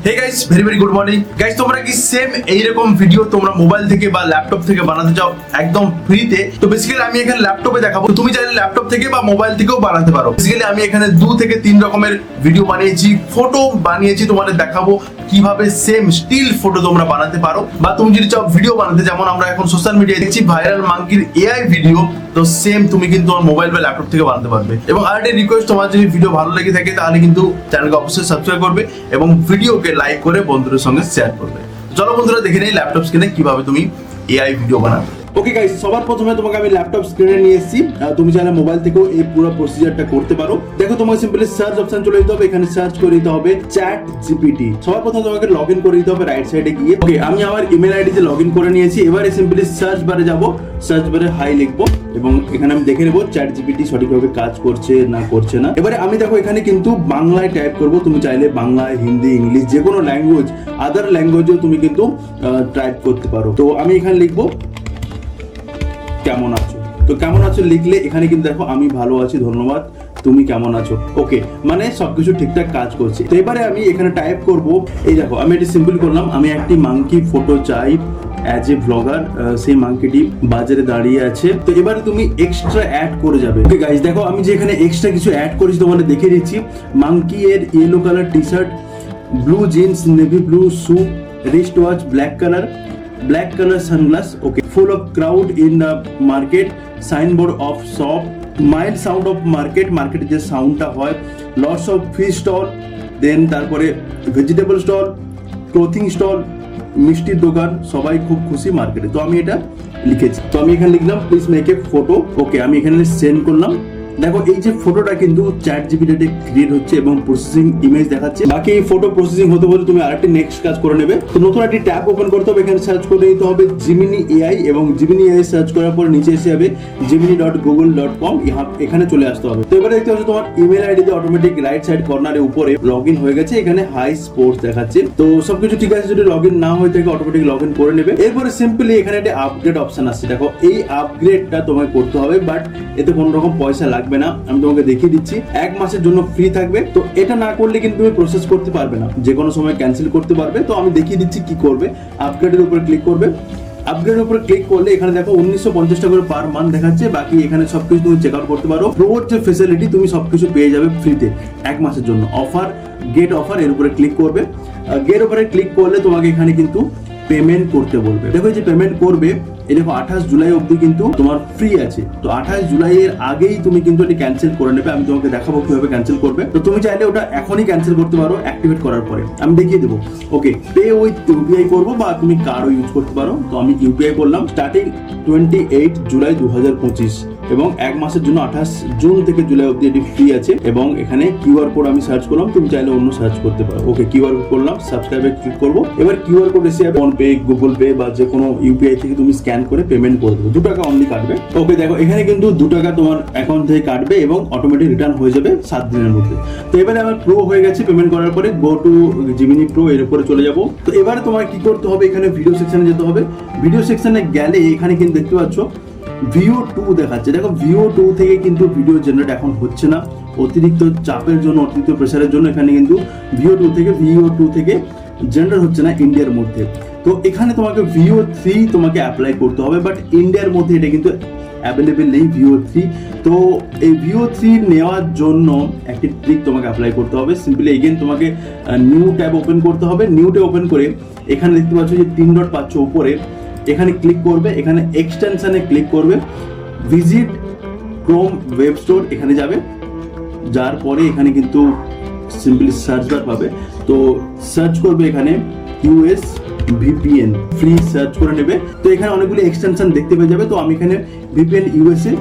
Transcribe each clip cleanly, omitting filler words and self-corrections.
হে guys, very very good morning guys. তোমরা কি same এইরকম ভিডিও তোমরা মোবাইল থেকে বা ল্যাপটপ থেকে বানাতে চাও একদম ফ্রিতে? তো বেসিক্যালি আমি এখানে ল্যাপটপে দেখাবো, তুমি চাইলে ল্যাপটপ থেকে বা মোবাইল থেকেও বানাতে পারো। বেসিক্যালি আমি এখানে 2 থেকে 3 রকমের ভিডিও বানিয়েছি, ফটো বানিয়েছি, তোমাদের দেখাবো কিভাবে সেম স্টিল ফটো তোমরা বানাতে পারো। বা তুমি যদি চাও ভিডিও বানাতে, যেমন আমরা এখন সোশ্যাল মিডিয়ায় দেখছি ভাইরাল মাঙ্কির এআই ভিডিও, তো সেম তুমি কিন্তু তোমার মোবাইল বা ল্যাপটপ থেকে বানাতে পারবে। এবং আরেকটা রিকোয়েস্ট, তোমার যদি ভিডিও ভালো লেগে থাকে তাহলে কিন্তু চ্যানেলকে অবশ্যই সাবস্ক্রাইব করবে এবং ভিডিওকে লাইক করে বন্ধুদের সঙ্গে শেয়ার করবে। চলো বন্ধুরা দেখে নেই ল্যাপটপ স্ক্রিনে কিভাবে তুমি এআই ভিডিও বানাবে। ওকে গাইস, সবার প্রথমে তোমাকে আমি ল্যাপটপ স্ক্রিনে নিয়ে এসেছি। তুমি চাইলে মোবাইল থেকেও এই পুরো প্রসিজারটা করতে পারো। দেখো, তোমাকে সিম্পলি সার্চ অপশন চলে যেতে হবে, এখানে সার্চ করে দিতে হবে চ্যাট জিপিটি। সবার প্রথমে তোমাকে লগ ইন করে দিতে হবে রাইট সাইডে গিয়ে। ওকে, আমি আমার ইমেল আইডিতে লগ ইন করে নিয়েছি। এবারে সিম্পলি সার্চ বারে যাব, সার্চ বারে হাই লিখবো এবং এখানে আমি দেখে নেবো চ্যাট জিপিটি সঠিকভাবে কাজ করছে না করছে না। এবারে আমি দেখো এখানে কিন্তু বাংলায় টাইপ করব, তুমি চাইলে বাংলায়, হিন্দি, ইংলিশ যে কোনো ল্যাঙ্গুয়েজ, আদার ল্যাঙ্গুয়েজেও তুমি কিন্তু টাইপ করতে পারো। তো আমি এখানে লিখবো কেমন আছো। তো কেমন আছো লিখলে এখানে কিন্তু দেখো আমি ভালো আছি, ধন্যবাদ, তুমি কেমন আছো। ওকে, মানে সবকিছু ঠিকঠাক কাজ করছে। তো এবারে আমি এখানে টাইপ করব, এই দেখো আমি এটি সিম্পল করলাম, আমি একটি মাঙ্কি ফটো চাই অ্যাজ এ ব্লগার। সেই মাঙ্কিটি বাজারে দাঁড়িয়ে আছে। তো এবারে তুমি এক্সট্রা অ্যাড করে যাবে। ওকে গাইস, দেখো আমি যে এখানে এক্সট্রা কিছু অ্যাড করেছি তোমাদের দেখিয়ে দিচ্ছি। মাঙ্কি এর yellow colour T shirt, blue jeans, navy blue shoe, wrist watch, black color sunglass. Okay, full of crowd in the market, signboard of shop, mild sound of market যে সাউন্ডটা হয়, lots of fish stall, দেন তারপরে vegetable stall, clothing stall, মিষ্টির দোকান, সবাই খুব খুশি মার্কেটে। তো আমি এটা লিখেছি। তো আমি এখানে লিখলাম প্লিজ মেক এ ফটো। ওকে, আমি এখানে সেন্ড করলাম। দেখো এই যে ফটোটা কিন্তু চ্যাট জিপিটিতে ক্রিয়েট হচ্ছে এবং প্রসেসিং ইমেজ দেখাচ্ছে। বাকি এই ফটো প্রসেসিং হতে হতে তুমি আরেকটি নেক্সট কাজ করে নেবে। তো নতুন একটি ট্যাব ওপেন করতে হবে, এখানে সার্চ করে নিতে হবে জিমিনি এআই এবং জিমিনি এআই সার্চ করার পর নিচে এসে যাবে gemini.google.com, এখানে চলে আসতে হবে। তো এবারে দেখতে পাচ্ছ তোমার ইমেল আইডিতে অটোমেটিক রাইট সাইড কর্নারে উপরে লগ ইন হয়ে গেছে, এখানে হাই স্পোর্টস দেখাচ্ছে। তো সবকিছু ঠিক আছে, যদি লগ ইন না হয়ে থাকে অটোমেটিক লগ ইন করে নেবে। এরপরে সিম্পলি এখানে একটা আপগ্রেড অপশন আসছে। দেখো এই আপগ্রেডটা তোমায় করতে হবে, বাট এতে কোনো রকম পয়সা লাগবে না। আমি তোমাকে দেখিয়ে দিচ্ছি, 1 মাসের জন্য ফ্রি থাকবে। তো এটা না করলে কিন্তু তুমি প্রসেস করতে পারবে না, যে কোনো সময় ক্যান্সেল করতে পারবে। তো আমি দেখিয়ে দিচ্ছি কি করবে। আপগ্রেডের উপর ক্লিক করবে। আপগ্রেডের উপর ক্লিক করলে এখানে দেখো 1950 টাকা করে পার মান্থ দেখাচ্ছে। বাকি এখানে সবকিছু তুমি চেক আউট করতে পারো। প্রোর যে ফেসিলিটি তুমি সবকিছু পেয়ে যাবে ফ্রিতে 1 মাসের জন্য। অফার, গেট অফার, এর উপরে ক্লিক করবে। গেট অফারে ক্লিক করলে তোমাকে এখানে কিন্তু পেমেন্ট করতে বলবে। দেখো যে পেমেন্ট করবে, এই দেখো 28 জুলাই অবধি কিন্তু তোমার ফ্রি আছে। তো 28 জুলাইয়ের আগেই তুমি কিন্তু এটি ক্যান্সেল করে নেবে। আমি তোমাকে দেখাবো কিভাবে ক্যান্সেল করবে। তো তুমি চাইলে ওটা এখনই ক্যান্সেল করতে পারো অ্যাক্টিভেট করার পরে, আমি দেখিয়ে দেবো। ওকে, পে উইথ ইউপিআই করবো বা তুমি কার্ডও ইউজ করতে পারো। তো আমি ইউপিআই করলাম। স্টার্টিং 28 জুলাই 2025 এবং 1 মাসের জন্য 28 জুন থেকে জুলাই অবধি এটি ফ্রি আছে। এবং এখানে কিউআর কোড আমি সার্চ করলাম, তুমি চাইলে অন্য সার্চ করতে পারো। ওকে, কিউআর কোড করলাম, সাবস্ক্রাইবে ক্লিক করবো। এবার কিউআর কোড এসে যাবে ফোনপে, গুগল পে বা যে কোনো ইউপিআই থেকে তুমি স্ক্যান করে পেমেন্ট করে দেবে। 2 টাকা অনলি কাটবে। ওকে, দেখো এখানে কিন্তু 2 টাকা তোমার অ্যাকাউন্ট থেকে কাটবে এবং অটোমেটিক রিটার্ন হয়ে যাবে 7 দিনের মধ্যে। তো এবারে আমার প্রো হয়ে গেছে। পেমেন্ট করার পরে গো টু জিমিনি প্রো, এর উপরে চলে যাবো। তো এবারে তোমার কি করতে হবে, এখানে ভিডিও সেকশনে যেতে হবে। ভিডিও সেকশনে গেলে এখানে কিন্তু দেখতে পাচ্ছ VO2 দেখাচ্ছে। দেখো VO2 থেকে কিন্তু ভিডিও জেনারেট এখন হচ্ছে না, অতিরিক্ত চাপের জন্য, অতিরিক্ত প্রেসারের জন্য এখানে কিন্তু VO2 থেকে জেনারেট হচ্ছে না ইন্ডিয়ার মধ্যে। তো এখানে তোমাকে VO3 তোমাকে অ্যাপ্লাই করতে হবে, বাট ইন্ডিয়ার মধ্যে এটা কিন্তু অ্যাভেলেবেল নেই VO3। তো এই VO3 নেওয়ার জন্য একটি ট্রিক তোমাকে অ্যাপ্লাই করতে হবে। সিম্পলি এগেন তোমাকে নিউ ট্যাব ওপেন করতে হবে। নিউ ট্যাব ওপেন করে এখানে দেখতে পাচ্ছ যে 3 ডট পাচ্ছ উপরে, এখানে ক্লিক করবে। এখানে এক্সটেনশনে ক্লিক করবে, ভিজিট ক্রোম ওয়েব স্টোর, এখানে যাবে। যার পরে এখানে কিন্তু সিম্পলি সার্চ বার পাবে। তো সার্চ করবে এখানে US VPN, ফ্রি সার্চ করে নেবে। তো এখানে অনেকগুলি এক্সটেনশন দেখতে পেয়ে যাবে। তো আমি এখানে VPN USA,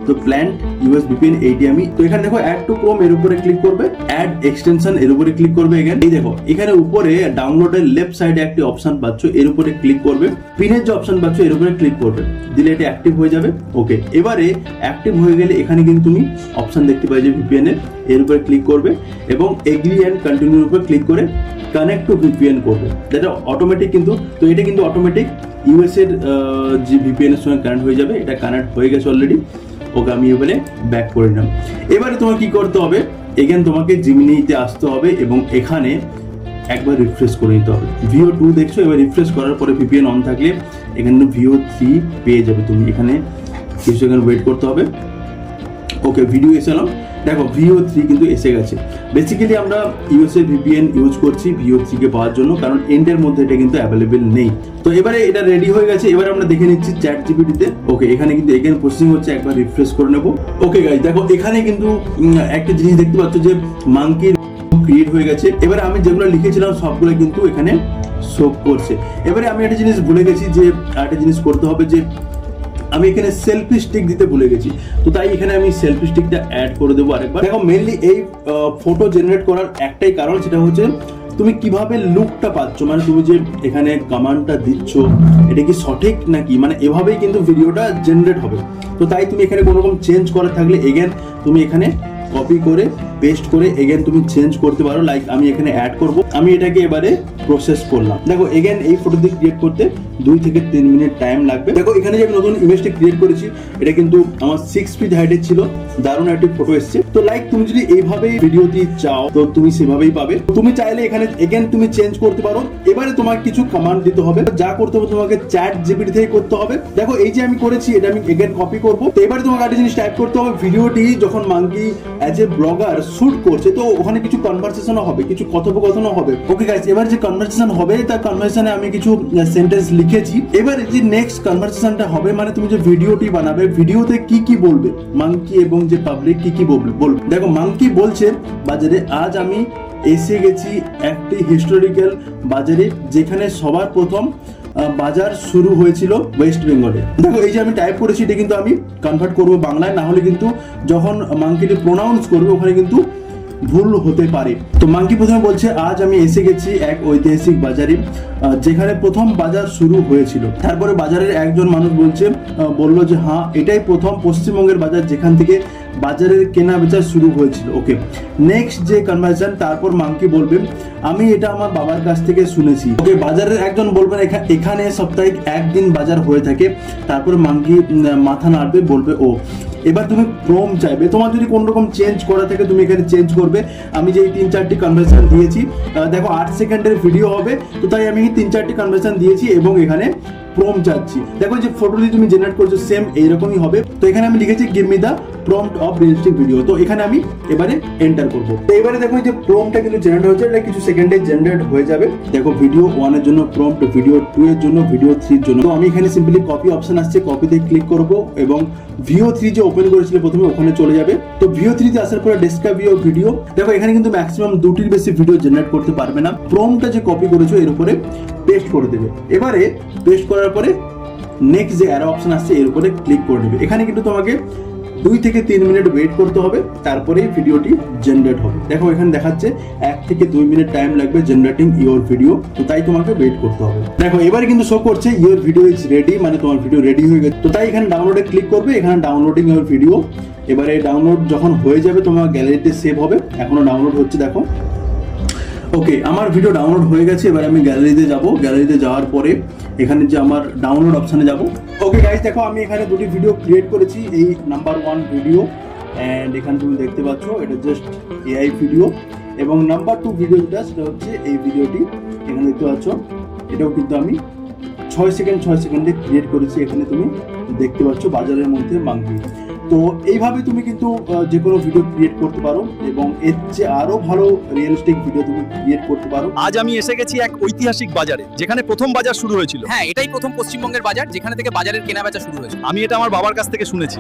তো প্ল্যান্ট US VPN এইটি আমি। তো এখানে দেখো অ্যাড টু ক্রোম, এর উপরে ক্লিক করবে। অ্যাড এক্সটেনশন, এর উপরে ক্লিক করবে। এই দেখো এখানে উপরে ডাউনলোডের লেফট সাইডে একটি অপশন পাচ্ছ, এর উপরে ক্লিক করবে। পিনের যে অপশন পাচ্ছ এর উপরে ক্লিক করবে, দিলে এটা অ্যাক্টিভ হয়ে যাবে। ওকে, এবারে অ্যাক্টিভ হয়ে গেলে এখানে কিন্তু তুমি অপশন দেখতে পাই যে VPN এর উপরে ক্লিক করবে এবং এগ্রি অ্যান্ড কন্টিনিউর উপরে ক্লিক করে কানেক্ট টু VPN করবে। যেটা অটোমেটিক কিন্তু, তো এটা কিন্তু অটোমেটিক US এর যে VPN এর সঙ্গে কানেক্ট হয়ে যাবে। এটা কানেক্ট হয়ে গেছে অলরেডি। ওকে, আমি এবারে ব্যাক করে নিলাম। এবারে তোমার কি করতে হবে, এখানে তোমাকে জিমিনিতে আসতে হবে এবং এখানে একবার রিফ্রেশ করে নিতে হবে। VO2 দেখছো, এবার রিফ্রেশ করার পরে VPN অন থাকলে এখানে VO3 পেয়ে যাবে তুমি। এখানে কিছু সেকেন্ড ওয়েট করতে হবে। ওকে, ভিডিও এসে এলাম, দেখো VO3 কিন্তু এসে গেছে। বেসিক্যালি আমরা ইউএসএ VPN ইউজ করছি VO3 কে পাওয়ার জন্য, কারণ এন্ডের মধ্যে এটা কিন্তু অ্যাভেলেবেল নেই। তো এবারে এটা রেডি হয়ে গেছে, এবার আমরা দেখে নিচ্ছি ChatGPT তে। ওকে, এখানে কিন্তু এগেন প্রসেসিং হচ্ছে, একবার রিফ্রেশ করে নেব। ওকে গাইস, দেখো এখানে কিন্তু একটা জিনিস দেখতে পাচ্ছ যে মাঙ্কির ক্রিয়েট হয়ে গেছে। এবারে আমি যেগুলো লিখেছিলাম সবগুলো কিন্তু এখানে শো করছে। এবারে আমি একটা জিনিস ভুলে গেছি, যে একটা জিনিস করতে হবে, যে আমি এখানে সেলফি স্টিক দিতে ভুলে গেছি। তো তাই এখানে আমি সেলফি স্টিকটা অ্যাড করে দেবো আরেকবার। দেখো মেইনলি এই ফটো জেনারেট করার একটাই কারণ, সেটা হচ্ছে তুমি কিভাবে লুকটা পাচ্ছ, মানে তুমি যে এখানে কমান্ডটা দিচ্ছ এটা কি সঠিক নাকি, মানে এভাবেই কিন্তু ভিডিওটা জেনারেট হবে। তো তাই তুমি এখানে কোনো রকম চেঞ্জ করা থাকলে এগেন তুমি এখানে কপি করে পেস্ট করে এগেন তুমি চেঞ্জ করতে পারো। লাইক আমি এখানে অ্যাড করব, আমি এটাকে এবারে প্রসেস করলাম। দেখো এগেন এই ফটোটি ক্রিয়েট করতে 2 থেকে 3 মিনিট টাইম লাগবে। দেখো এখানে যে আমি নতুন ইমেজটা ক্রিয়েট করেছি, এটা কিন্তু আমার 6 ফিট হাইটের ছিল, দারুণ একটি ফটো এসেছে। তো লাইক তুমি যদি এইভাবেই ভিডিওটি চাও তো তুমি সেভাবেই পাবে। তুমি চাইলে এখানে এগেন তুমি চেঞ্জ করতে পারো। এবারে তোমাকে কিছু কমান্ড দিতে হবে, যা করতে হবে তোমাকে ChatGPT থেকে করতে হবে। দেখো এই যে আমি করেছি, এটা আমি এগেন কপি করব। তো এবারে তোমাকে একটা জিনিস টাইপ করতে হবে, ভিডিওটি যখন monkey as a blogger shoot করছে, তো ওখানে কিছু কনভারসেশনও হবে, কিছু কথোপকথনও হবে। ওকে গাইস, এবার যে কনভারসেশন হবে, তার কনভারসেশনে আমি কিছু সেন্টেন্স লিখেছি। এবার যে নেক্সট কনভারসেশনটা হবে, মানে তুমি যে ভিডিওটি বানাবে, ভিডিওতে কি কি বলবে মাঙ্কি এবং যে পাবলিক কি কি বলবে। দেখো মাঙ্কি বলছে বাজারে, আজ আমি এসে গেছি একটি হিস্টোরিক্যাল বাজারে, যেখানে সবার প্রথম বাজার শুরু হয়েছিল ওয়েস্ট বেঙ্গলে। দেখো এই যে আমি টাইপ করেছি, এটা কিন্তু আমি কনভার্ট করবো বাংলায়, না হলে কিন্তু যখন মাঙ্কিটি প্রোনাউন্স করবে ওখানে কিন্তু ভুল হতে পারে। তো মাঙ্কি প্রথমে বলছে, আজ আমি এসে গেছি এক ঐতিহাসিক বাজারে, যেখানে প্রথম বাজার শুরু হয়েছিল। তারপরে বাজারের একজন মানুষ বললো যে হ্যাঁ, এটাই প্রথম পশ্চিমবঙ্গের বাজার যেখান থেকে বাজারের কেনা বেচা শুরু হয়েছিল। ওকে, নেক্সট যে কনভারসেশন, তারপর মাঙ্কি বলবে, আমি এটা আমার বাবার কাছ থেকে শুনেছি। ওকে, বাজারের একজন বলবেন, এখানে সাপ্তাহিক একদিন বাজার হয়ে থাকে। তারপর মাঙ্কি মাথা নাড়বে, বলবে ও। এবার তুমি প্রম চাইবে, তোমার যদি কোন রকম চেঞ্জ করা থাকে তুমি এখানে চেঞ্জ করবে। আমি যে 3-4টি কনভারসেশন দিয়েছি, দেখো 8 সেকেন্ডের ভিডিও হবে, তো তাই আমি 3-4টি কনভারসেশন দিয়েছি এবং এখানে প্রম চাচ্ছি। দেখো যে ফটোটি তুমি জেনারেট করছো সেম এইরকমই হবে। তো এখানে আমি লিখেছি give me the prompt of realistic video. তো এখানে আমি এবারে এন্টার করবো। তো এবারে দেখো যে প্রম্পটটা কিন্তু জেনারেট হয়েছে, এটা কিছু সেকেন্ডে জেনারেট হয়ে যাবে। দেখো ভিডিও 1 এর জন্য প্রম্পট, ভিডিও 2 এর জন্য, ভিডিও 3 এর জন্য। তো আমি এখানে সিম্পলি কপি অপশন আসছে, কপিতে ক্লিক করবো এবং VO3 যে ওপেন করেছিল প্রথমে ওখানে চলে যাবে। তো VO3 তে আসার পরে ডেসক্রাইব ইওর ভিডিও। দেখো এখানে কিন্তু ম্যাক্সিমাম 2টির বেশি ভিডিও জেনারেট করতে পারবে না। প্রম্পটটা যে কপি করেছো এর উপরে পেস্ট করে দেবে। এবারে পেস্ট করার পরে নেক্সট যে অ্যারো অপশন আসছে এর উপরে ক্লিক করে নেবে। এখানে কিন্তু তোমাকে 2 থেকে 3 মিনিট ওয়েট করতে হবে, তারপরেই ভিডিওটি জেনারেট হবে। দেখো এখানে দেখাচ্ছে 1 থেকে 2 মিনিট টাইম লাগবে জেনারেটিং ইওর ভিডিও, তো তাই তোমাকে ওয়েট করতে হবে। দেখো এবারে কিন্তু শো করছে ইওর ভিডিও ইজ রেডি, মানে তোমার ভিডিও রেডি হয়ে গেছে। তো তাই এখানে ডাউনলোডে ক্লিক করবে, এখানে ডাউনলোডিং ইওর ভিডিও। এবারে ডাউনলোড যখন হয়ে যাবে তোমার গ্যালারিতে সেভ হবে। এখনো ডাউনলোড হচ্ছে, দেখো। ওকে, আমার ভিডিও ডাউনলোড হয়ে গেছে। এবার আমি গ্যালারিতে যাব। গ্যালারিতে যাওয়ার পরে এখানে যে আমার ডাউনলোড অপশানে যাব। ওকে গাইস, দেখো আমি এখানে 2টি ভিডিও ক্রিয়েট করেছি। এই নাম্বার 1 ভিডিও, অ্যান্ড এখানে তুমি দেখতে পাচ্ছ এটা জাস্ট AI ভিডিও। এবং নাম্বার 2 ভিডিও যেটা, সেটা হচ্ছে এই ভিডিওটি। এখানে দেখতে পাচ্ছ এটাও কিন্তু আমি 6 সেকেন্ডে ক্রিয়েট করেছি। এখানে তুমি দেখতে পাচ্ছ বাজারের মধ্যে মাঙ্কি। তো এইভাবে তুমি কিন্তু যে কোনো ভিডিও ক্রিয়েট করতে পারো এবং এর চেয়ে আরো ভালো রিয়েলিস্টিক ভিডিও তুমি ক্রিয়েট করতে পারো। আজ আমি এসে গেছি এক ঐতিহাসিক বাজারে, যেখানে প্রথম বাজার শুরু হয়েছিল। হ্যাঁ, এটাই প্রথম পশ্চিমবঙ্গের বাজার যেখানে থেকে বাজারের কেনাবেচা শুরু হয়েছে। আমি এটা আমার বাবার কাছ থেকে শুনেছি।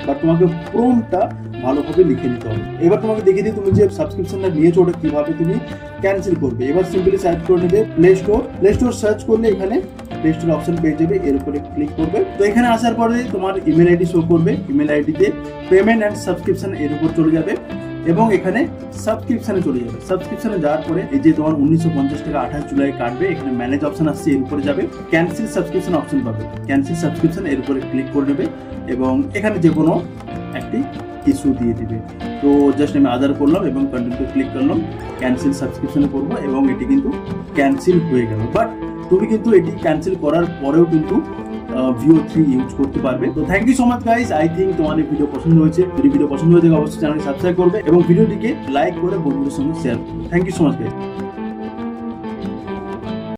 বা তোমাকে প্রম্পটটা ভালোভাবে লিখে নিতে হবে। এবার তোমাকে দেখিয়ে দিই তুমি যে সাবস্ক্রিপশনটা নিয়েছো ওটা কিভাবে তুমি ক্যান্সেল করবে। এবার সিম্পলি সার্চ করে নেবে প্লে স্টোর সার্চ করলে এখানে প্লে স্টোর অপশন পেয়ে যাবে, এর উপরে ক্লিক করবে। তো এখানে আসার পরে তোমার ইমেল আইডি শো করবে। ইমেল আইডিতে পেমেন্ট অ্যান্ড সাবস্ক্রিপশন এর উপর চলে যাবে এবং এখানে সাবস্ক্রিপশনে চলে যাবে। সাবস্ক্রিপশনে যাওয়ার পরে এই যে তোমার 1950 টাকা 28 জুলাই কাটবে, এখানে ম্যানেজ অপশন আসছে, এর উপরে যাবে। ক্যান্সেল সাবস্ক্রিপশন অপশন পাবে, ক্যান্সেল সাবস্ক্রিপশন এর উপরে ক্লিক করে নেবে এবং এখানে যে কোনো একটি ইস্যু দিয়ে দিবে। তো জাস্ট আমি আধার করলাম এবং কন্টিনিউতে ক্লিক করলাম, ক্যান্সেল সাবস্ক্রিপশনে করবো এবং এটি কিন্তু ক্যান্সেল হয়ে গেল। বাট তুমি কিন্তু এটি ক্যান্সেল করার পরেও কিন্তু VO3 ইউজ করতে পারবে। তো thank you so much guys. I think তোমার এই ভিডিও পছন্দ হয়েছে। যদি ভিডিও পছন্দ হয়ে থাকে অবশ্যই চ্যানেলকে সাবস্ক্রাইব করবে এবং ভিডিওটিকে লাইক করে বন্ধুদের সঙ্গে শেয়ার করবে। Thank you so much guys.